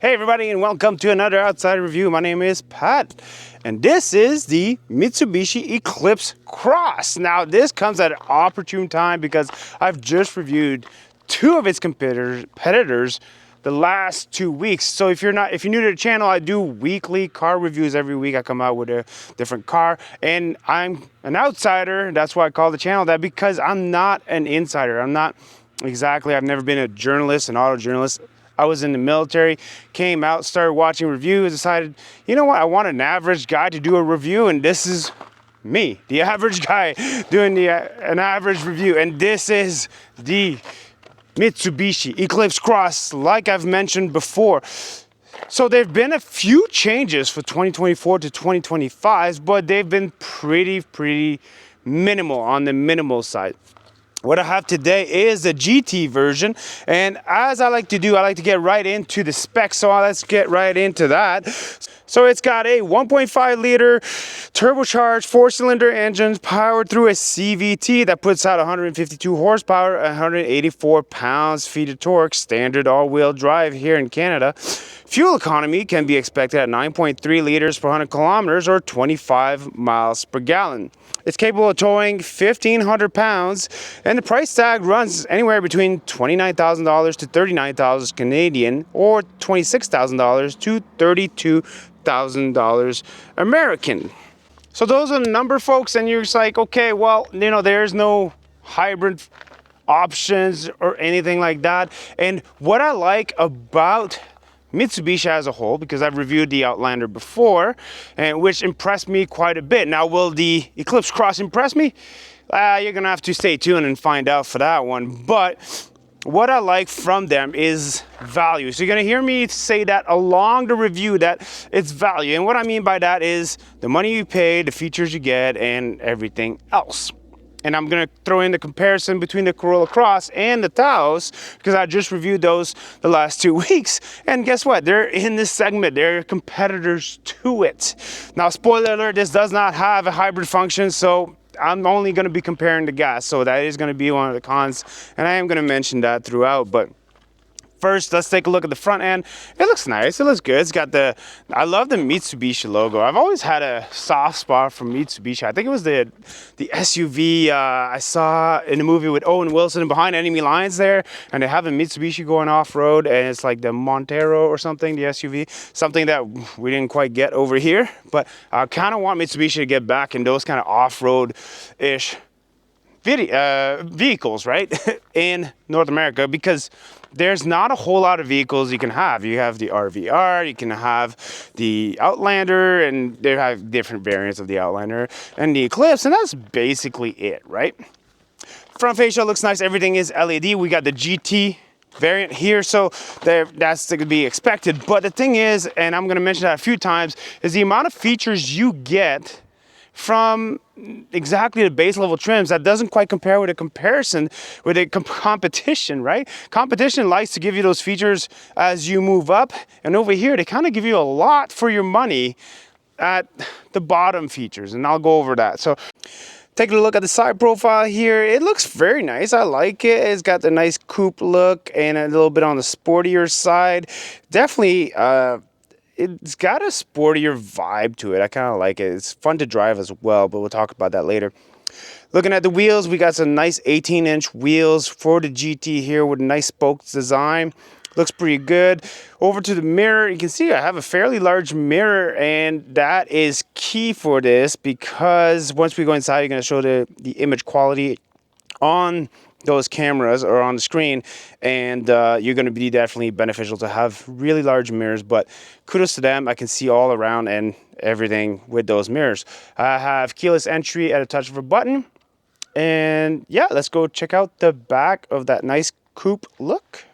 Hey everybody, and welcome to another Outside Review. My name is Pat, and this is the Mitsubishi Eclipse Cross. Now this comes at an opportune time because I've just reviewed two of its competitors the last 2 weeks. So if you're new to the channel, I do weekly car reviews. Every week I come out with a different car, and I'm an outsider. That's why I call the channel that, because I'm not an insider. I've never been a journalist, an auto journalist. I was in the military, came out, started watching reviews, decided, you know what, I want an average guy to do a review, and this is me, the average guy doing an average review, and this is the Mitsubishi Eclipse Cross, like I've mentioned before. So there've been a few changes for 2024 to 2025, but they've been pretty minimal, on the minimal side. What I have today is the GT version, and as I like to do, I like to get right into the specs, so let's get right into that. So it's got a 1.5 liter turbocharged 4-cylinder engine powered through a CVT that puts out 152 horsepower, 184 pounds-feet of torque, standard all-wheel drive here in Canada. Fuel economy can be expected at 9.3 liters per 100 kilometers or 25 miles per gallon. It's capable of towing 1,500 pounds, and the price tag runs anywhere between $29,000 to $39,000 Canadian, or $26,000 to $32,000 American. So those are the number, folks, and you're just like, okay, well, you know, there's no hybrid options or anything like that. And what I like about Mitsubishi as a whole, because I've reviewed the Outlander before, and which impressed me quite a bit. Now, will the Eclipse Cross impress me? You're gonna have to stay tuned and find out for that one. But what I like from them is value. So you're gonna hear me say that along the review, that it's value. And what I mean by that is the money you pay, the features you get, and everything else. And I'm gonna throw in the comparison between the Corolla Cross and the Taos, because I just reviewed those the last 2 weeks. And guess what? They're in this segment. They're competitors to it. Now, spoiler alert, this does not have a hybrid function, so I'm only gonna be comparing the gas. So that is gonna be one of the cons, and I am gonna mention that throughout. But first, let's take a look at the front end. It looks nice, it looks good. It's got I love the Mitsubishi logo. I've always had a soft spot for Mitsubishi. I think it was the SUV I saw in the movie with Owen Wilson behind enemy lines there, and they have a Mitsubishi going off-road, and it's like the Montero or something, the SUV, something that we didn't quite get over here. But I kind of want Mitsubishi to get back in those kind of off-road-ish vehicles, right, in North America, because there's not a whole lot of vehicles you can have. You have the RVR, you can have the Outlander, and they have different variants of the Outlander and the Eclipse, and that's basically it, right? Front fascia looks nice. Everything is LED. We got the GT variant here, so that's to be expected. But the thing is, and I'm going to mention that a few times, is the amount of features you get from exactly the base level trims that doesn't quite compare with a comparison with a competition, right? Competition likes to give you those features as you move up, and over here they kind of give you a lot for your money at the bottom features, and I'll go over that. So taking a look at the side profile here, it looks very nice. I like it. It's got the nice coupe look and a little bit on the sportier side. Definitely it's got a sportier vibe to it. I kind of like it. It's fun to drive as well, but we'll talk about that later. Looking at the wheels, we got some nice 18-inch wheels for the GT here with a nice spokes design. Looks pretty good. Over to the mirror, you can see I have a fairly large mirror, and that is key for this, because once we go inside, you're going to show the image quality on those cameras or on the screen, and you're going to be definitely beneficial to have really large mirrors. But kudos to them. I can see all around and everything with those mirrors. I have keyless entry at a touch of a button, and yeah, let's go check out the back of that nice coupe look.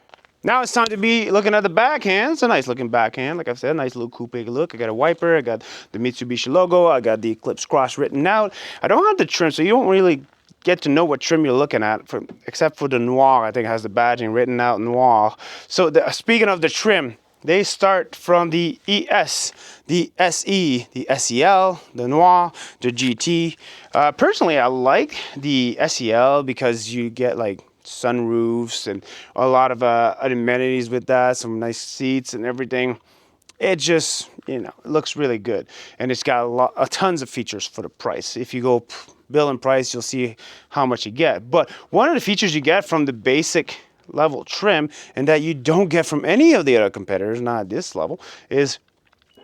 Now it's time to be looking at the backhand. It's a nice looking backhand, like I've said, nice little coupe look. I got a wiper, I got the Mitsubishi logo, I got the Eclipse Cross written out. I don't have the trim, so you don't really get to know what trim you're looking at, except for the Noir. I think it has the badging written out Noir. So speaking of the trim, they start from the ES, the SE, the SEL, the Noir, the GT. Personally, I like the SEL because you get like sunroofs and a lot of amenities with that, some nice seats and everything. It just, you know, it looks really good, and it's got tons of features for the price. If you go bill and price, you'll see how much you get. But one of the features you get from the basic level trim, and that you don't get from any of the other competitors, not at this level, is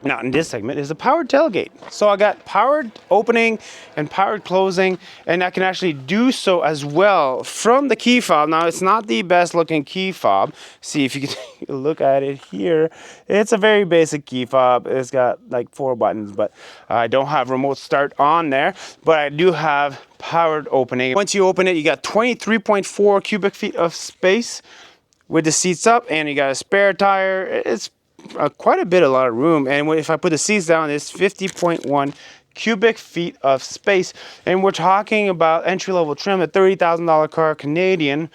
not in this segment, is a powered tailgate. So I got powered opening and powered closing, and I can actually do so as well from the key fob. Now, it's not the best looking key fob. See if you can look at it here. It's a very basic key fob. It's got like 4 buttons, but I don't have remote start on there, but I do have powered opening. Once you open it, you got 23.4 cubic feet of space with the seats up, and you got a spare tire. It's quite a lot of room, and if I put the seats down, it's 50.1 cubic feet of space, and we're talking about entry-level trim, a $30,000 car Canadian,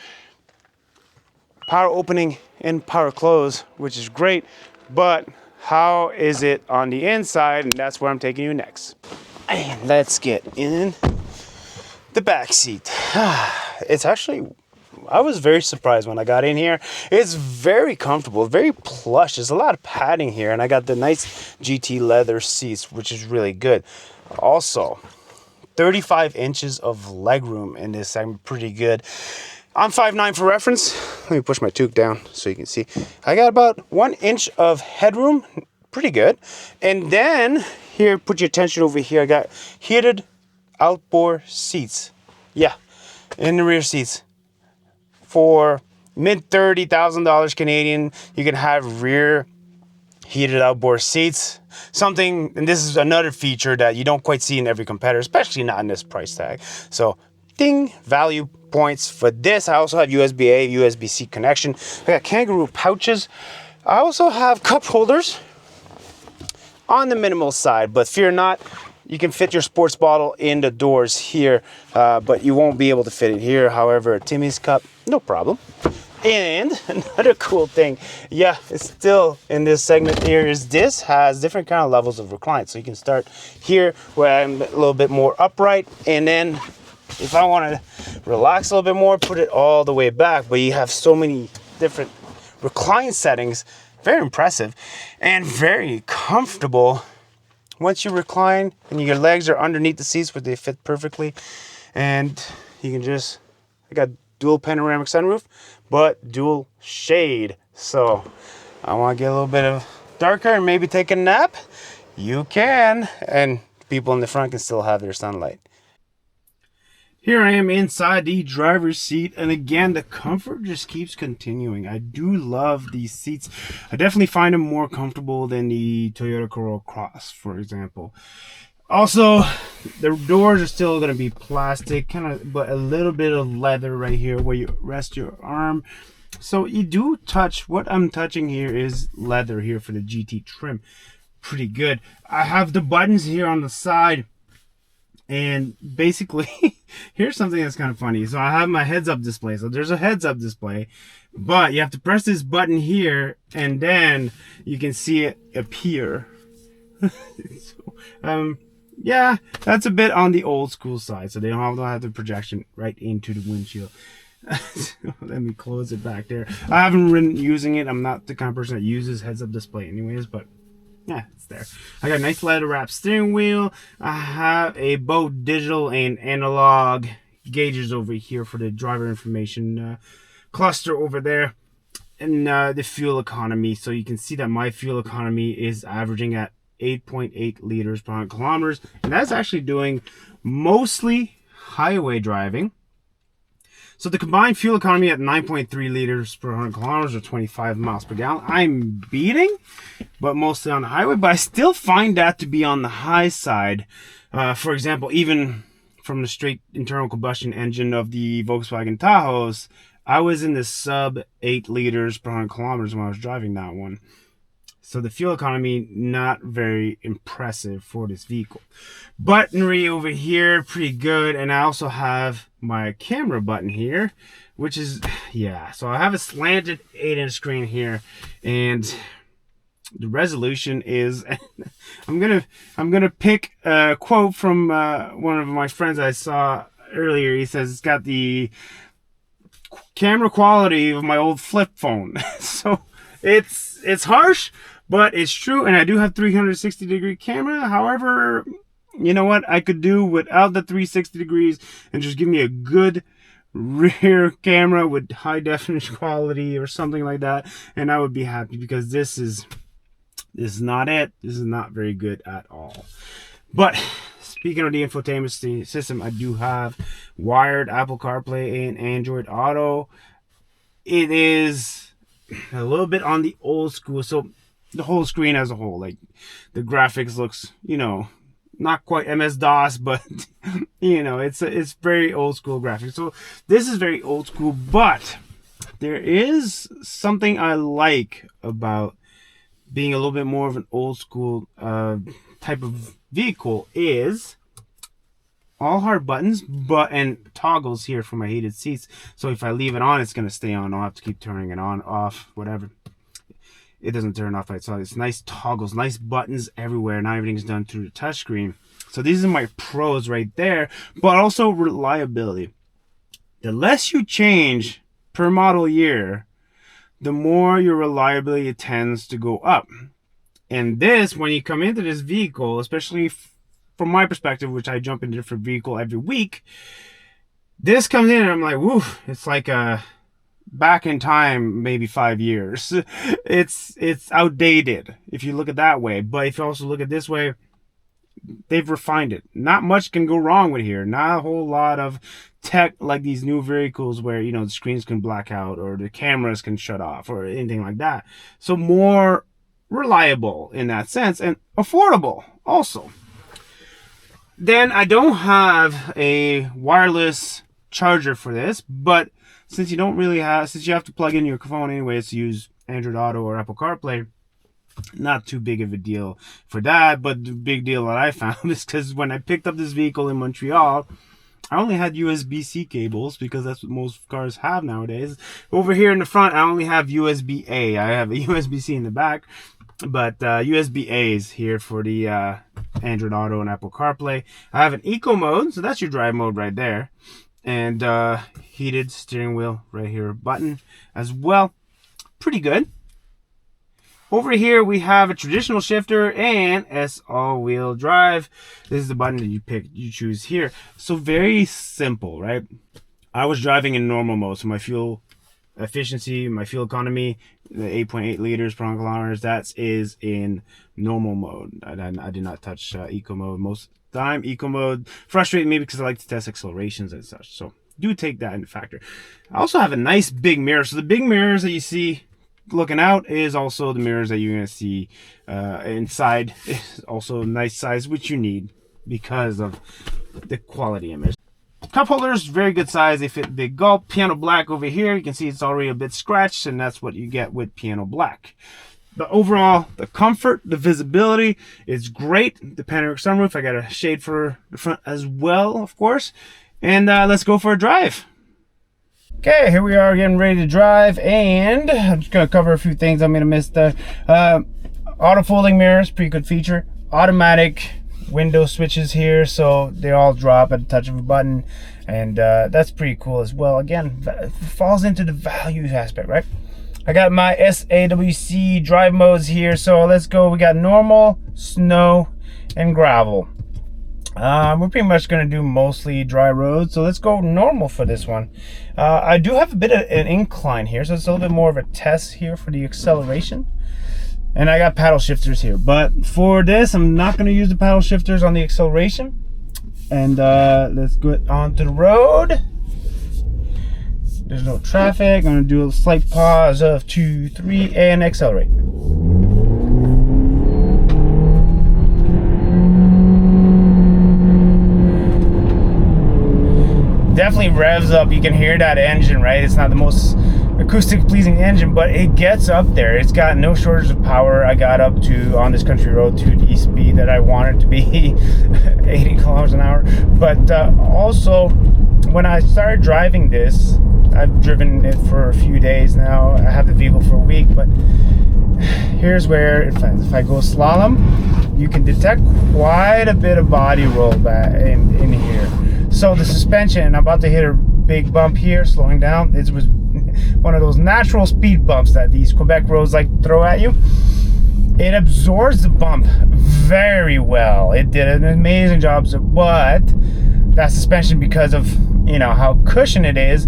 power opening and power close, which is great. But how is it on the inside? And that's where I'm taking you next. And let's get in the back seat. It's actually, I was very surprised when I got in here. It's very comfortable, very plush. There's a lot of padding here, and I got the nice GT leather seats, which is really good. Also, 35 inches of legroom in this segment, pretty good. I'm 5'9" for reference. Let me push my toque down so you can see. I got about 1 inch of headroom, pretty good. And then here, put your attention over here. I got heated outboard seats. Yeah, in the rear seats. For mid $30,000 Canadian, you can have rear heated outboard seats. Something, and this is another feature that you don't quite see in every competitor, especially not in this price tag. So, ding, value points for this. I also have USB-A, USB-C connection. I got kangaroo pouches. I also have cup holders on the minimal side, but fear not. You can fit your sports bottle in the doors here, but you won't be able to fit it here. However, a Timmy's cup, no problem. And another cool thing, yeah, it's still in this segment here, is this has different kind of levels of recline. So you can start here where I'm a little bit more upright, and then if I want to relax a little bit more, put it all the way back. But you have so many different recline settings. Very impressive and very comfortable. Once you recline and your legs are underneath the seats where they fit perfectly, and you can just, I got dual panoramic sunroof, but dual shade. So I want to get a little bit of darker and maybe take a nap. You can, and people in the front can still have their sunlight. Here I am inside the driver's seat, and again, the comfort just keeps continuing. I do love these seats. I definitely find them more comfortable than the Toyota Corolla Cross, for example. Also, the doors are still going to be plastic, kind of, but a little bit of leather right here where you rest your arm. So you do touch, what I'm touching here is leather here for the GT trim. Pretty good. I have the buttons here on the side. And basically, here's something that's kind of funny. So I have my heads-up display. So there's a heads-up display, but you have to press this button here, and then you can see it appear. So, yeah, that's a bit on the old school side. So they don't have the projection right into the windshield. So let me close it back there. I haven't been using it. I'm not the kind of person that uses heads-up display anyways, but yeah, it's there. I got a nice leather wrap steering wheel. I have a both digital and analog gauges over here for the driver information cluster over there. And the fuel economy. So you can see that my fuel economy is averaging at 8.8 liters per 100 kilometers. And that's actually doing mostly highway driving. So the combined fuel economy at 9.3 liters per 100 kilometers or 25 miles per gallon. I'm beating, but mostly on the highway. But I still find that to be on the high side. For example, even from the straight internal combustion engine of the Volkswagen Tahoes, I was in the sub 8 liters per 100 kilometers when I was driving that one. So the fuel economy, not very impressive for this vehicle. Buttonry over here, pretty good. And I also have my camera button here, which is, yeah. So I have a slanted 8-inch screen here, and the resolution is, I'm gonna pick a quote from one of my friends I saw earlier. He says it's got the camera quality of my old flip phone. So it's harsh, but it's true. And I do have 360-degree camera. However, you know what? I could do without the 360 degrees and just give me a good rear camera with high definition quality or something like that, and I would be happy, because this is not it. This is not very good at all. But speaking of the infotainment system, I do have wired Apple CarPlay and Android Auto. It is a little bit on the old school, so the whole screen as a whole, like the graphics looks, you know, not quite MS-DOS, but you know, it's very old school graphics. So this is very old school, but there is something I like about being a little bit more of an old school type of vehicle, is all hard buttons, and toggles here for my heated seats. So if I leave it on, it's going to stay on. I'll have to keep turning it on, off, whatever. It doesn't turn off by itself. It's nice toggles, nice buttons everywhere. Now everything's done through the touchscreen. So these are my pros right there, but also reliability. The less you change per model year, the more your reliability tends to go up. And this, when you come into this vehicle, especially from my perspective, which I jump into a different vehicle every week, this comes in and I'm like, woo, it's like a back in time, maybe 5 years. It's outdated if you look at that way. But if you also look at this way, they've refined it. Not much can go wrong with here. Not a whole lot of tech like these new vehicles where, you know, the screens can black out or the cameras can shut off or anything like that. So more reliable in that sense, and affordable also. Then I don't have a wireless charger for this, but since you have to plug in your phone anyways to use Android Auto or Apple CarPlay, not too big of a deal for that. But the big deal that I found is because when I picked up this vehicle in Montreal, I only had USB-C cables, because that's what most cars have nowadays. Over here in the front, I only have USB-A. I have a USB-C in the back, but USB-A is here for the Android Auto and Apple CarPlay. I have an eco mode, so that's your drive mode right there. And heated steering wheel right here, button as well. Pretty good. Over here we have a traditional shifter and S all-wheel drive. This is the button that you choose here. So very simple, right? I was driving in normal mode, so my fuel efficiency, my fuel economy, the 8.8 liters per 100 kilometers, that is in normal mode. I did not touch eco mode most of the time. Eco mode frustrates me because I like to test accelerations and such, so do take that into factor. I also have a nice big mirror. So the big mirrors that you see looking out is also the mirrors that you're going to see inside. It's also a nice size, which you need because of the quality image. Cup holders, very good size. They fit big gulp. Piano black over here. You can see it's already a bit scratched, and that's what you get with piano black. But overall, the comfort, the visibility is great. The panoramic sunroof, I got a shade for the front as well, of course. And let's go for a drive. Okay, here we are getting ready to drive, and I'm just going to cover a few things I'm going to miss. The auto folding mirrors, pretty good feature. Automatic window switches here, so they all drop at the touch of a button, and that's pretty cool as well. Again, it falls into the value aspect, right? I got my SAWC drive modes here, so let's go. We got normal, snow, and gravel. We're pretty much going to do mostly dry roads, so let's go normal for this one. I do have a bit of an incline here, so it's a little bit more of a test here for the acceleration. And I got paddle shifters here, but for this, I'm not going to use the paddle shifters on the acceleration. And let's get onto the road. There's no traffic. I'm going to do a slight pause of 2, 3, and accelerate. Definitely revs up. You can hear that engine, right? It's not the most acoustic pleasing engine, but it gets up there. It's got no shortage of power. I got up to, on this country road, to the speed that I wanted to be, 80 kilometers an hour. But also, when I started driving this, I've driven it for a few days now. I have the vehicle for a week, but here's where if I go slalom, you can detect quite a bit of body roll back in here. So the suspension, I'm about to hit a big bump here, slowing down. It was one of those natural speed bumps that these Quebec roads like to throw at you. It absorbs the bump very well. It did an amazing job, but that suspension, because of, you know, how cushioned it is,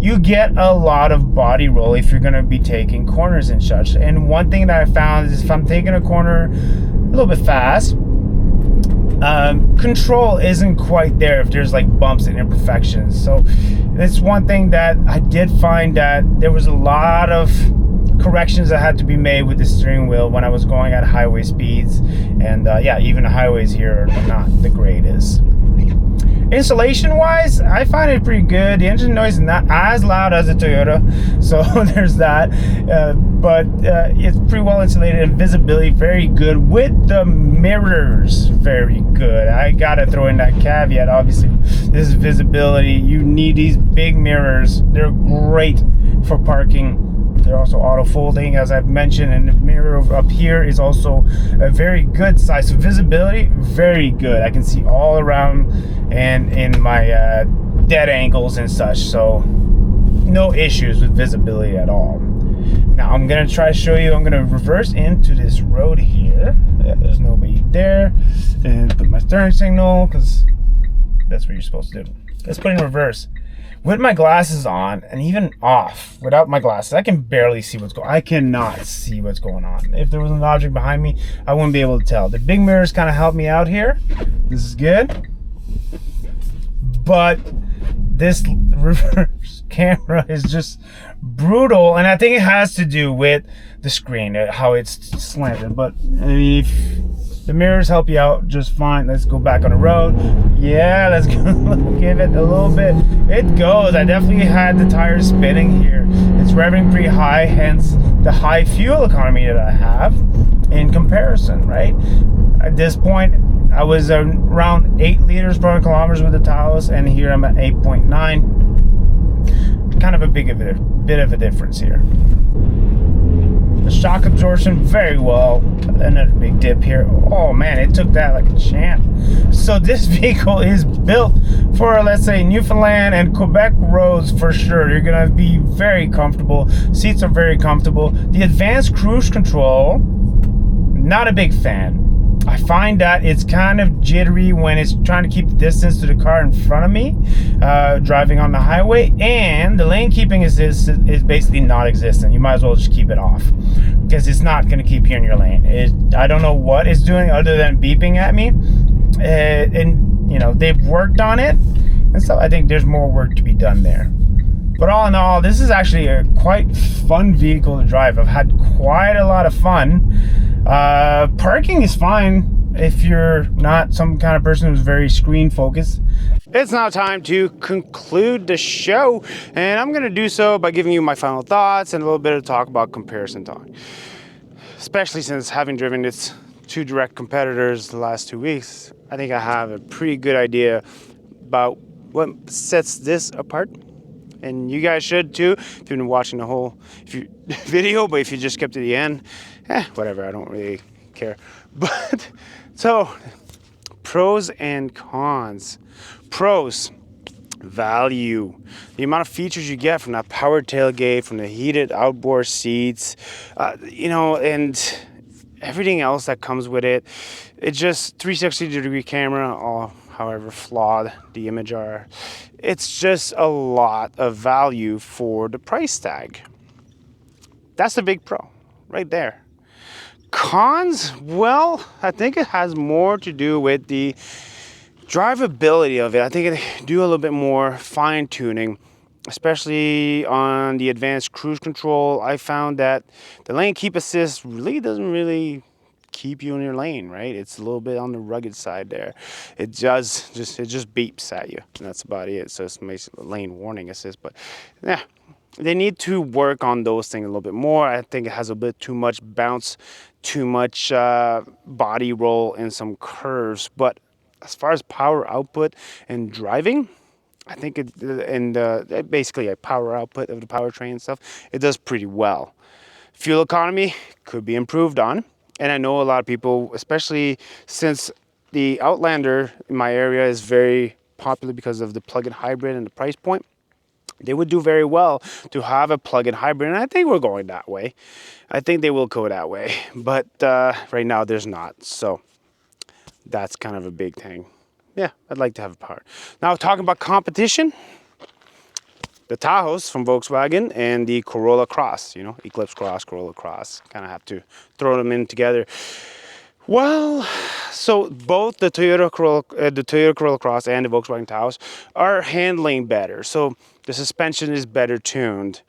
you get a lot of body roll if you're going to be taking corners and such. And one thing that I found is if I'm taking a corner a little bit fast, control isn't quite there if there's like bumps and imperfections. So that's one thing that I did find, that there was a lot of corrections that had to be made with the steering wheel when I was going at highway speeds. And yeah, even the highways here are not the greatest. Insulation wise, I find it pretty good. The engine noise is not as loud as a Toyota, so there's that, but it's pretty well insulated, and visibility very good with the mirrors, very good. I gotta throw in that caveat. Obviously, this is visibility. You need these big mirrors. They're great for parking. They're also auto folding, as I've mentioned, and the mirror up here is also a very good size. So visibility, very good. I can see all around and in my dead angles and such, so no issues with visibility at all. Now I'm gonna try to show you. I'm gonna reverse into this road here. Yeah, there's nobody there, and put my turn signal, because that's what you're supposed to do. Let's put in reverse. With my glasses on, and even off, without my glasses, I can barely see what's going on. I cannot see what's going on. If there was an object behind me, I wouldn't be able to tell. The big mirrors kind of help me out here. This is good. But this reverse camera is just brutal, and I think it has to do with the screen, how it's slanted. But I mean, if the mirrors help you out just fine. Let's go back on the road. Yeah, let's go. Give it a little bit. It goes. I definitely had the tires spinning here. It's revving pretty high, hence the high fuel economy that I have in comparison, right? At this point, I was around 8 liters per kilometers with the Taos, and here I'm at 8.9. Kind of a bit of a difference here. The shock absorption, very well. Another big dip here. Oh man, it took that like a champ. So this vehicle is built for, let's say, Newfoundland and Quebec roads for sure. You're gonna be very comfortable. Seats are very comfortable. The advanced cruise control, not a big fan. I find that it's kind of jittery when it's trying to keep the distance to the car in front of me, driving on the highway, and the lane keeping assist is basically non-existent. You might as well just keep it off, because it's not going to keep you in your lane. I don't know what it's doing other than beeping at me, and you know, they've worked on it, and so I think there's more work to be done there. But all in all, this is actually a quite fun vehicle to drive. I've had quite a lot of fun. Parking is fine if you're not some kind of person who's very screen focused. It's now time to conclude the show, and I'm going to do so by giving you my final thoughts and a little bit of talk about comparison talk. Especially since having driven its 2 direct competitors the last 2 weeks, I think I have a pretty good idea about what sets this apart. And you guys should too, if you've been watching the whole video, but if you just kept to the end, whatever, I don't really care. But, so, pros and cons. Pros, value. The amount of features you get from that power tailgate, from the heated outboard seats, you know, and everything else that comes with it. It's just 360-degree camera, or however flawed the image are. It's just a lot of value for the price tag. That's the big pro right there. Cons, well, I think it has more to do with the drivability of it. I think it do a little bit more fine tuning, especially on the advanced cruise control. I found that the lane keep assist really doesn't keep you in your lane, right? It's a little bit on the rugged side there. It just beeps at you, and that's about it. So it's basically lane warning assist, but yeah, they need to work on those things a little bit more. I think it has a bit too much bounce, too much body roll in some curves. But as far as power output and driving, I think basically a power output of the powertrain and stuff, it does pretty well. Fuel economy could be improved on. And I know a lot of people, especially since the Outlander in my area is very popular because of the plug-in hybrid and the price point. they would do very well to have a plug-in hybrid, and I think we're going that way. I think they will go that way, but right now there's not. So that's kind of a big thing. Yeah, I'd like to have a power. Now talking about competition, the Tahoes from Volkswagen and the Corolla Cross, you know, Eclipse Cross, Corolla Cross, kind of have to throw them in together. Well, so both the Toyota Corolla Cross and the Volkswagen Taos are handling better. So the suspension is better tuned.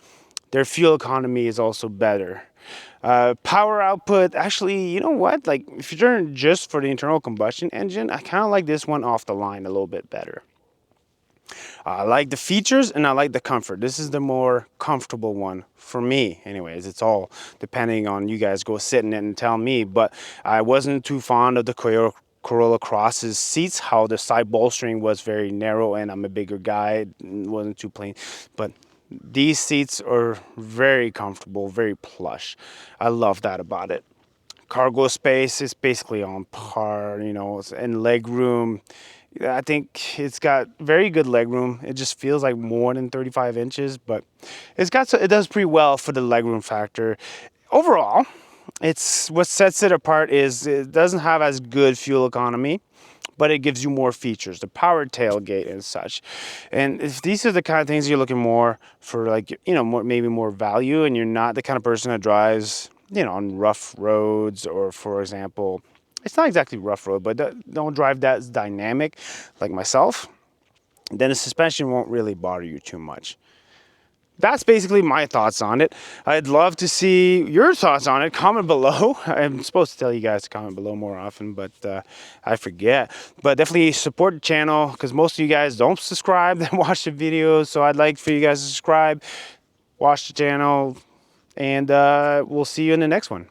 Their fuel economy is also better. Power output, actually, you know what? Like if you're turning just for the internal combustion engine, I kind of like this one off the line a little bit better. I like the features and I like the comfort. This is the more comfortable one for me. Anyways, it's all depending on you guys go sit in it and tell me. But I wasn't too fond of the Corolla Cross's seats, how the side bolstering was very narrow and I'm a bigger guy. It wasn't too plain. But these seats are very comfortable, very plush. I love that about it. Cargo space is basically on par, you know, and leg room. I think it's got very good leg room. It just feels like more than 35 inches, but it does pretty well for the leg room factor. Overall, it's what sets it apart is it doesn't have as good fuel economy, but it gives you more features, the power tailgate and such. And if these are the kind of things you're looking more for, like, you know, maybe more value, and you're not the kind of person that drives, you know, on rough roads, or for example, it's not exactly rough road, but don't drive that dynamic like myself, then the suspension won't really bother you too much. That's basically my thoughts on it. I'd love to see your thoughts on it. Comment below. I'm supposed to tell you guys to comment below more often, but I forget. But definitely support the channel, because most of you guys don't subscribe and watch the videos. So I'd like for you guys to subscribe, watch the channel, and we'll see you in the next one.